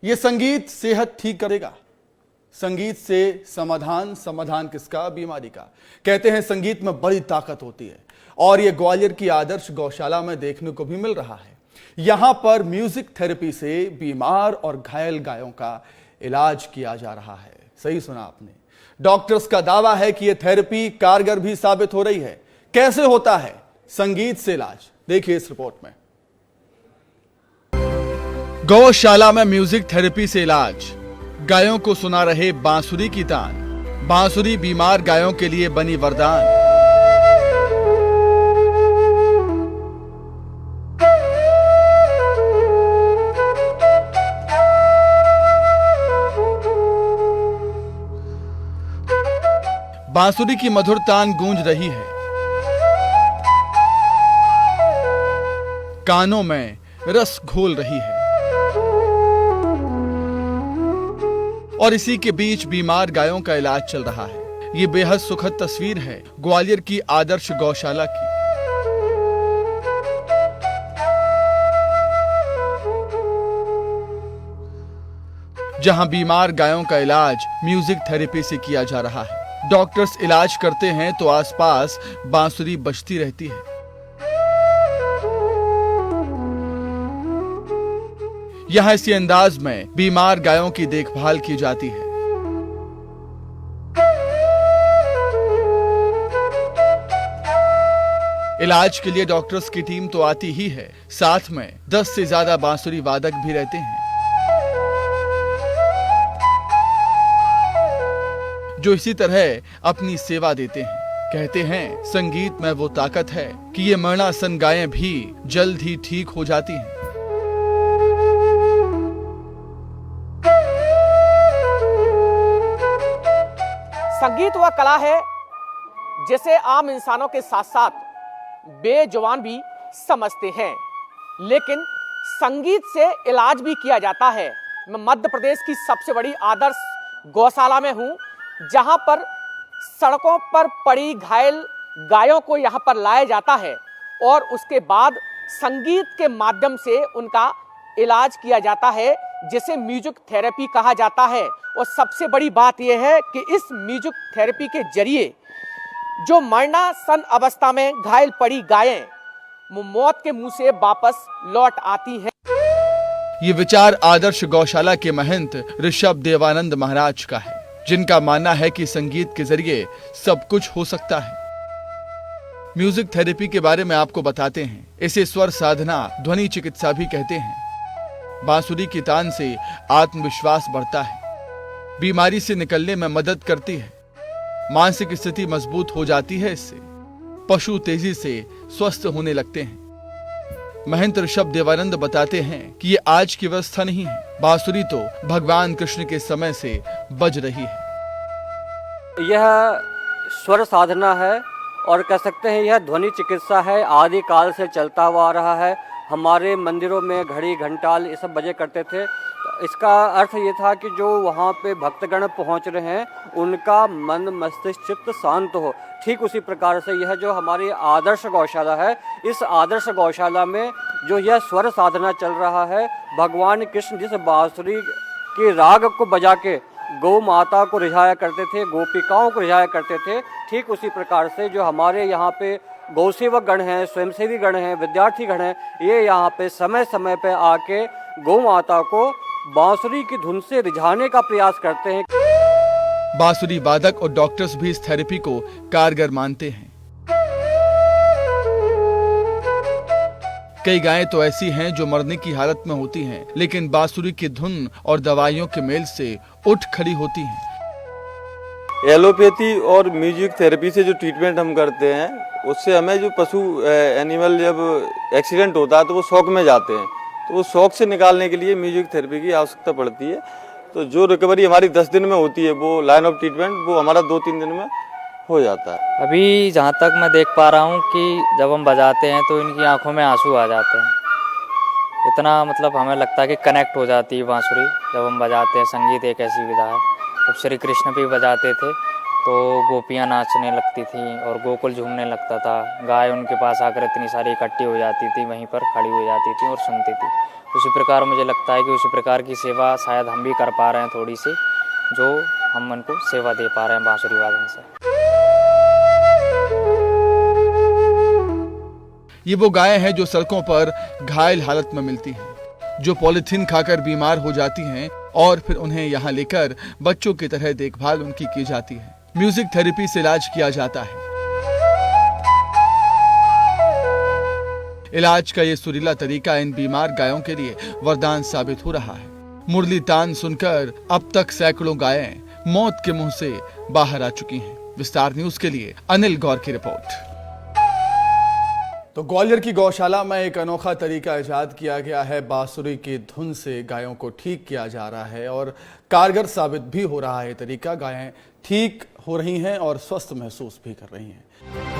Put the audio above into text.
ये संगीत सेहत ठीक करेगा। संगीत से समाधान किसका? बीमारी का। कहते हैं संगीत में बड़ी ताकत होती है और ये ग्वालियर की आदर्श गौशाला में देखने को भी मिल रहा है। यहां पर म्यूजिक थेरेपी से बीमार और घायल गायों का इलाज किया जा रहा है। सही सुना आपने। डॉक्टर्स का दावा है कि यह थेरेपी कारगर भी साबित हो रही है। कैसे होता है संगीत से इलाज, देखिए इस रिपोर्ट में। गौशाला में म्यूजिक थेरेपी से इलाज, गायों को सुना रहे बांसुरी की तान। बांसुरी बीमार गायों के लिए बनी वरदान। बांसुरी की मधुर तान गूंज रही है, कानों में रस घोल रही है और इसी के बीच बीमार गायों का इलाज चल रहा है। ये बेहद सुखद तस्वीर है ग्वालियर की आदर्श गौशाला की। जहां बीमार गायों का इलाज म्यूजिक थेरेपी से किया जा रहा है। डॉक्टर्स इलाज करते हैं तो आसपास बांसुरी बजती रहती है। यहां इसी अंदाज में बीमार गायों की देखभाल की जाती है। इलाज के लिए डॉक्टर्स की टीम तो आती ही है, साथ में 10 से ज्यादा बांसुरी वादक भी रहते हैं जो इसी तरह अपनी सेवा देते हैं। कहते हैं संगीत में वो ताकत है कि ये मरणासन गायें भी जल्द ही ठीक हो जाती हैं। संगीत वह कला है जिसे आम इंसानों के साथ साथ बेजुबान भी समझते हैं, लेकिन संगीत से इलाज भी किया जाता है। मैं मध्य प्रदेश की सबसे बड़ी आदर्श गौशाला में हूं, जहां पर सड़कों पर पड़ी घायल गायों को यहां पर लाया जाता है और उसके बाद संगीत के माध्यम से उनका इलाज किया जाता है, जिसे म्यूजिक थेरेपी कहा जाता है। और सबसे बड़ी बात यह है कि इस म्यूजिक थेरेपी के जरिए जो मरणासन अवस्था में घायल पड़ी गायें मौत के मुंह से वापस लौट आती हैं। ये विचार आदर्श गौशाला के महंत ऋषभ देवानंद महाराज का है, जिनका मानना है कि संगीत के जरिए सब कुछ हो सकता है। म्यूजिक थेरेपी के बारे में आपको बताते हैं। इसे स्वर साधना, ध्वनि चिकित्सा भी कहते हैं। बांसुरी की तान से आत्मविश्वास बढ़ता है, बीमारी से निकलने में मदद करती है, मानसिक स्थिति मजबूत हो जाती है। इससे पशु तेजी से स्वस्थ होने लगते हैं। महंत ऋषभ देवानंद बताते हैं कि ये आज की व्यवस्था नहीं है, बांसुरी तो भगवान कृष्ण के समय से बज रही है। यह स्वर साधना है और कह सकते हैं यह ध्वनि चिकित्सा है। आदि काल से चलता हुआ आ रहा है। हमारे मंदिरों में घड़ी घंटाल ये सब बजे करते थे। तो इसका अर्थ ये था कि जो वहाँ पे भक्तगण पहुँच रहे हैं उनका मन मस्तिष्क चित्त शांत हो। ठीक उसी प्रकार से यह जो हमारी आदर्श गौशाला है, इस आदर्श गौशाला में जो यह स्वर साधना चल रहा है, भगवान कृष्ण जिस बांसुरी के राग को बजा के गौ माता को रिझाया करते थे, गोपिकाओं को रिझाया करते थे, ठीक उसी प्रकार से जो हमारे यहाँ पे गौसेवक गण हैं, स्वयंसेवी गण हैं, विद्यार्थी गण हैं, ये यहाँ पे समय समय पे आके गौ माता को बांसुरी की धुन से रिझाने का प्रयास करते हैं। बांसुरी वादक और डॉक्टर्स भी इस थेरेपी को कारगर मानते हैं। कई गायें तो ऐसी हैं जो मरने की हालत में होती हैं, लेकिन बांसुरी की धुन और दवाइयों के मेल से उठ खड़ी होती हैं। एलोपैथी और म्यूजिक थेरेपी से जो ट्रीटमेंट हम करते हैं, उससे हमें जो पशु एनिमल जब एक्सीडेंट होता है तो वो शॉक में जाते हैं, तो वो शॉक से निकालने के लिए म्यूजिक थेरेपी की आवश्यकता पड़ती है। तो जो रिकवरी हमारी 10 दिन में होती है, वो लाइन ऑफ ट्रीटमेंट वो हमारा 2-3 दिन में हो जाता है। अभी जहाँ तक मैं देख पा रहा हूँ कि जब हम बजाते हैं तो इनकी आंखों में आंसू आ जाते हैं। इतना मतलब हमें लगता है कि कनेक्ट हो जाती है बांसुरी जब हम बजाते हैं। संगीत एक ऐसी विधा है, जब श्री कृष्ण भी बजाते थे तो गोपियाँ नाचने लगती थी और गोकुल झूमने लगता था। गाय उनके पास आकर इतनी सारी इकट्ठी हो जाती थी, वहीं पर खड़ी हो जाती थी और सुनती थी। उसी प्रकार मुझे लगता है कि उसी प्रकार की सेवा शायद हम भी कर पा रहे हैं थोड़ी सी, जो हम उनको सेवा दे पा रहे हैं बांसुरी वादन से। ये वो गायें हैं जो सड़कों पर घायल हालत में मिलती हैं, जो पॉलिथीन खाकर बीमार हो जाती हैं और फिर उन्हें यहाँ लेकर बच्चों की तरह देखभाल उनकी की जाती है। म्यूजिक थेरेपी से इलाज किया जाता है। इलाज का ये सुरीला तरीका इन बीमार गायों के लिए वरदान साबित हो रहा है। मुरली तान सुनकर अब तक सैकड़ों गायें मौत के मुंह से बाहर आ चुकी हैं। विस्तार न्यूज के लिए अनिल गौर की रिपोर्ट। तो ग्वालियर की गौशाला में एक अनोखा तरीका इजाद किया गया है। बांसुरी की धुन से गायों को ठीक किया जा रहा है और कारगर साबित भी हो रहा है। तरीका गायें ठीक हो रही हैं और स्वस्थ महसूस भी कर रही हैं।